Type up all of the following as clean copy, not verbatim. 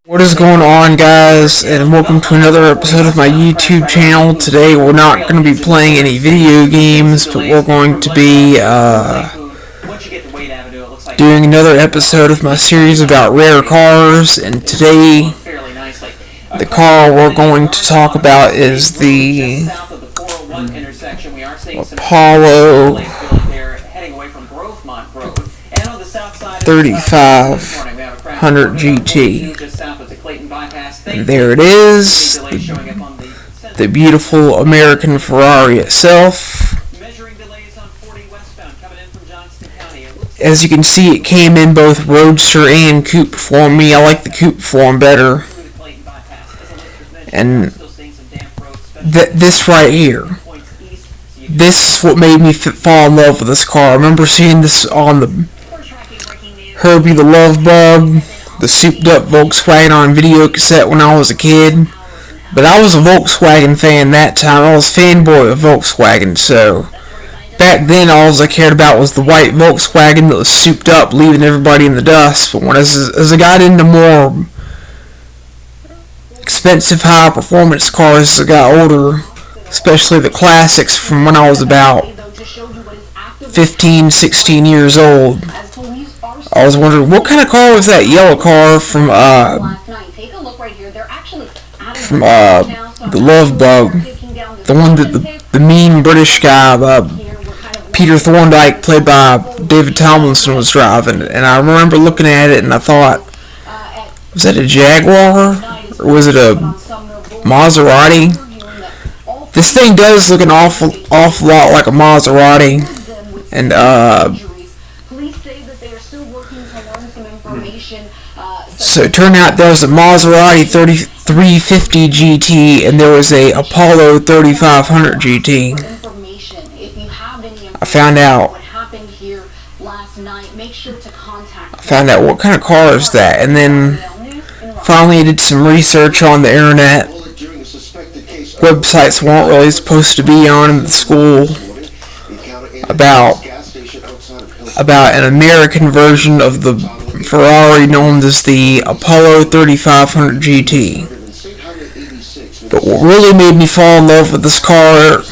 What is going on, guys, and welcome to another episode of my YouTube channel. Today we're not going to be playing any video games, but we're going to be doing another episode of my series about rare cars. And today the car we're going to talk about is the Apollo 3500 GT. And there it is, the beautiful American Ferrari itself. As you can see, it came in both Roadster and Coupe form. Me, I like the Coupe form better. And this right here, this is what made me fall in love with this car. I remember seeing this on the Herbie the Love Bug, the souped up Volkswagen on video cassette when I was a kid. But I was a Volkswagen fan that time. I was fanboy of Volkswagen, so back then all I cared about was the white Volkswagen that was souped up, leaving everybody in the dust. But as I got into more expensive high performance cars as I got older, especially the classics from when I was about 15, 16 years old, I was wondering, what kind of car was that yellow car from the Love Bug? The one that the mean British guy, Peter Thorndike, played by David Tomlinson, was driving. And I remember looking at it and I thought, was that a Jaguar? Or was it a Maserati? This thing does look an awful lot like a Maserati. And so it turned out there was a Maserati 350 GT and there was a Apollo 3500 GT. I found out what kind of car is that, and then finally did some research on the internet. Websites weren't really supposed to be on in the school about an American version of the Ferrari known as the Apollo 3500 GT. But what really made me fall in love with this car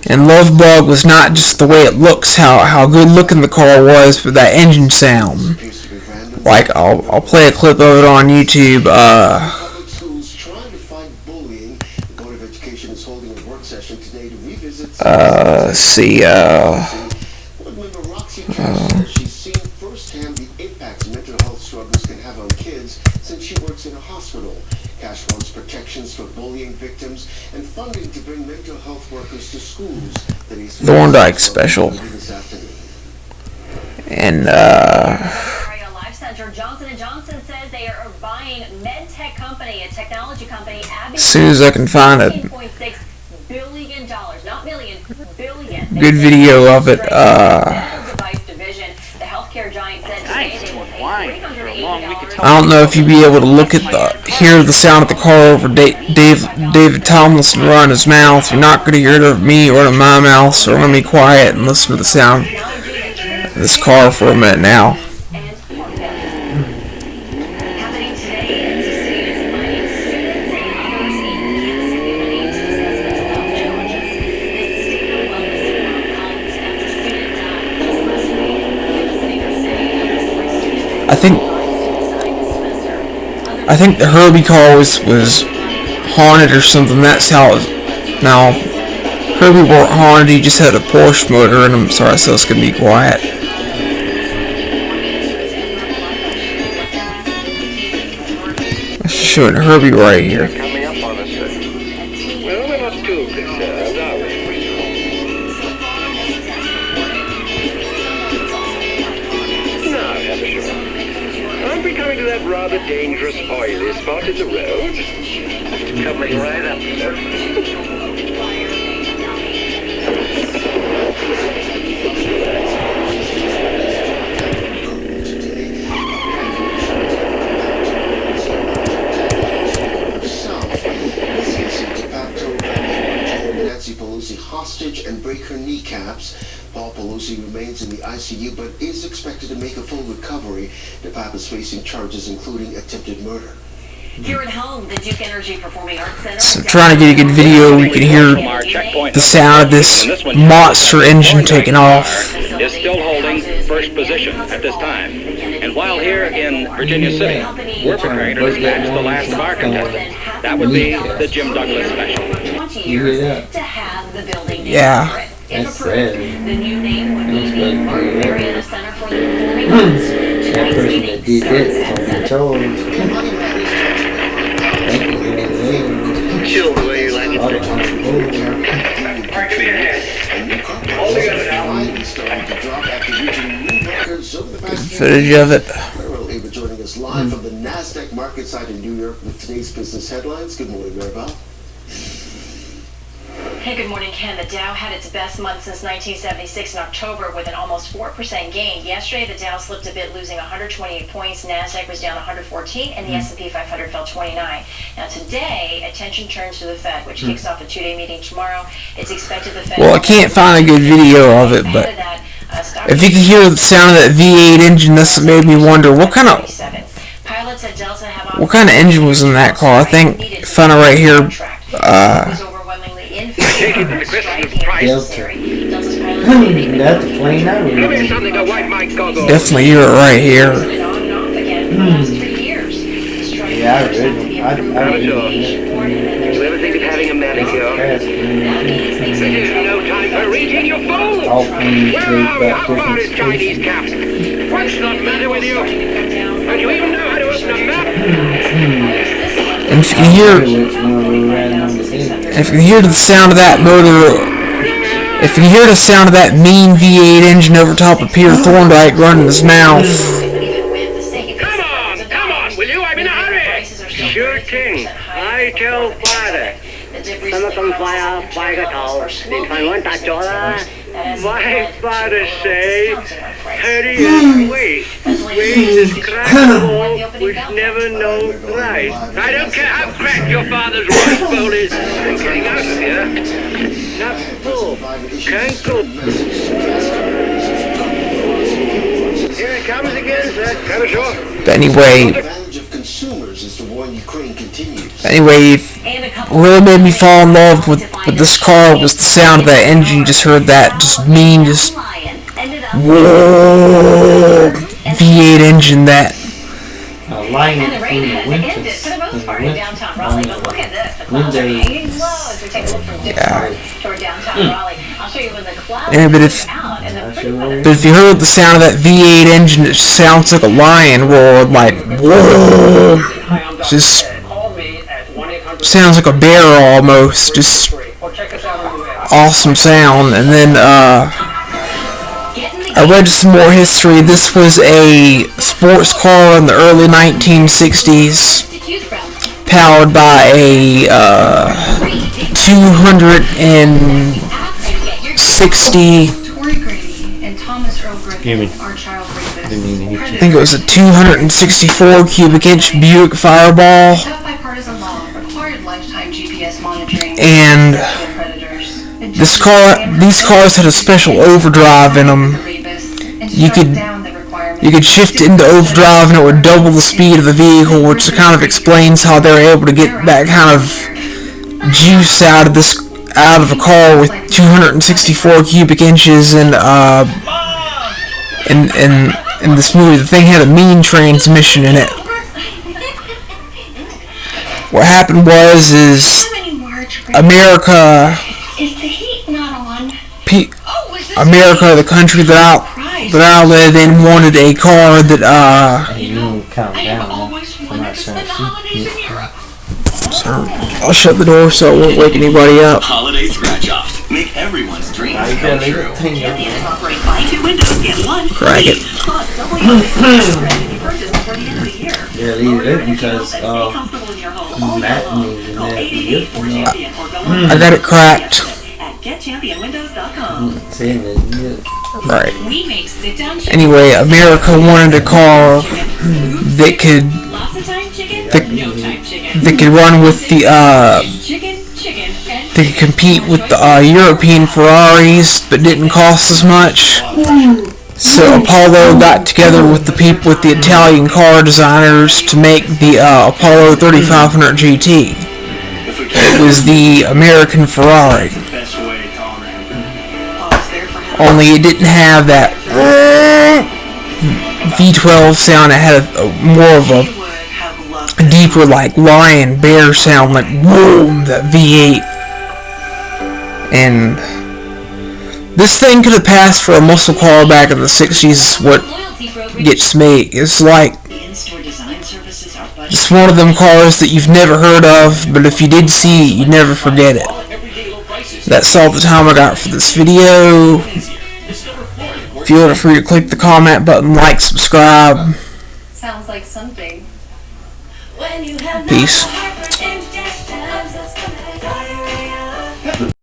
and Love Bug was not just the way it looks, how good looking the car was, but that engine sound. Like, I'll play a clip of it on YouTube. Let's see, she's seen firsthand the impacts mental health struggles can have on kids since she works in a hospital. Cash funds protections for bullying victims and funding to bring mental health workers to schools. Thorndike special. And Johnson & Johnson says they are buying MedTech company, a technology company. As soon as I can find it. Good video of it. I don't know if you'd be able to hear the sound of the car over David Tomlinson run his mouth. You're not going to hear it of me running my mouth, so I'm going to be quiet and listen to the sound of this car for a minute now. I think the Herbie car was haunted or something. That's how it was. Now, Herbie weren't haunted, he just had a Porsche motor in him. Sorry, so it's going to be quiet. Let's just show it Herbie right here. Rather dangerous oily spot in the road. Coming right up, sir. Nancy Pelosi hostage and break her kneecaps. Paul Pelosi remains in the ICU but is expected to make a full recovery. DePapa's facing charges including attempted murder. Here at home, the Duke Energy Performing Arts Center. So I'm trying to get a good video where you can hear the sound of this monster engine taking off. Is still holding first position at this time. And while here in Virginia City, we're preparing to dispatch the last of our contestants. That would be the Jim Douglas Special. 20 years to have the building named Yeah. for it. If That's approved, sad. the new name would be That's the good. Martin Marietta Center for the Performing Arts. That Tonight's person meeting that did starts that at on 7. controls. Money Matters Thank you, Chill the way you like it. man. A new car prices are finally starting to drop after reaching new records over the past few Footage of it. Maribel Ava joining us live from the NASDAQ market site in New York with today's business headlines. Good morning, Maribel. Hey, good morning, Ken. The Dow had its best month since 1976 in October with an almost 4% gain. Yesterday, the Dow slipped a bit, losing 128 points. NASDAQ was down 114, and the S&P 500 fell 29. Now, today, attention turns to the Fed, which kicks off a two-day meeting tomorrow. It's expected the Fed... Well, I can't find a good video of it, but if you can hear the sound of that V8 engine, this made me wonder what kind of engine was in that car. I think found it right here. That's the plane I Give me was. something to wipe my goggles. Definitely hear it right here. Yeah, I read them. I read them. You ever think of having a manicure? Fast, man. This is no time for reading your phone. All planes Where take are we? about How about different it, Chinese spaces. caps? What's the matter with you? And you even know how to open a map? And if you can hear, Which one we ran on the end. if you can hear the sound of that motor, if you can hear the sound of that mean V8 engine over top of Peter Thorndike running his mouth. Come on, will you? I'm in a hurry. Sure thing. I tell father. My father say, hurry and wait. Wait is crackable, which never knows right. I don't care how cracked your father's rice bowl is. I'm getting out of here. Not full. Can't go. Here it comes again, sir. Come ashore. But anyway, The advantage of consumers as the war in Ukraine continues. really made me fall in love with this car was the sound of that engine. Just heard that, just mean, just whoa, V8 engine. That Lion And the rain in the has winter. ended for the most part in downtown Raleigh, but look at this. The clouds are Windows. hanging low as we take a look from Dixon toward downtown Raleigh. I'll show you when the clouds Yeah, but are if- out and the I'll pretty show weather. you. But if you heard the sound of that V8 engine, it sounds like a lion roar, like whoa. Just sounds like a bear almost. Just awesome sound. And then I read some more history. This was a sports car in the early 1960s, powered by a 260. Tori Grady and Thomas Earl Griffin are child rapists. I think it was a 264 cubic inch Buick Fireball, Tough bipartisan law required lifetime GPS monitoring and of predators. these cars had a special overdrive in them. You could shift into overdrive and it would double the speed of the vehicle, which kind of explains how they're able to get that kind of juice out of a car with 264 cubic inches. And in this movie, the thing had a mean transmission in it. What happened was America, America, the country that I live in, wanted a car that Hey, you need to calm down, man. I'm not trying to shoot you. I'll shut the door so it won't wake anybody up. Holiday scratch-offs make everyone's dreams Now you come gotta leave true. the thing up. Crack it. Yeah, leave it open because Matt needs to know I got it cracked. saying that you Right. We make sit-down chicken. Anyway, America wanted a car that could Lots of time chicken, that, no time chicken. that could run with the Chicken, and that could compete with the European Ferraris, but didn't cost as much. So Apollo got together with the people, with the Italian car designers, to make the Apollo 3500 GT. It was the American Ferrari. Only it didn't have that V12 sound. It had more of a deeper, like lion, bear sound, like boom, that V8. And this thing could have passed for a muscle car back in the 60s. What gets me is like, it's one of them cars that you've never heard of, but if you did see it, you'd never forget it. That's all the time I got for this video. Feel free to click the comment button, like, subscribe. Sounds like something. Peace.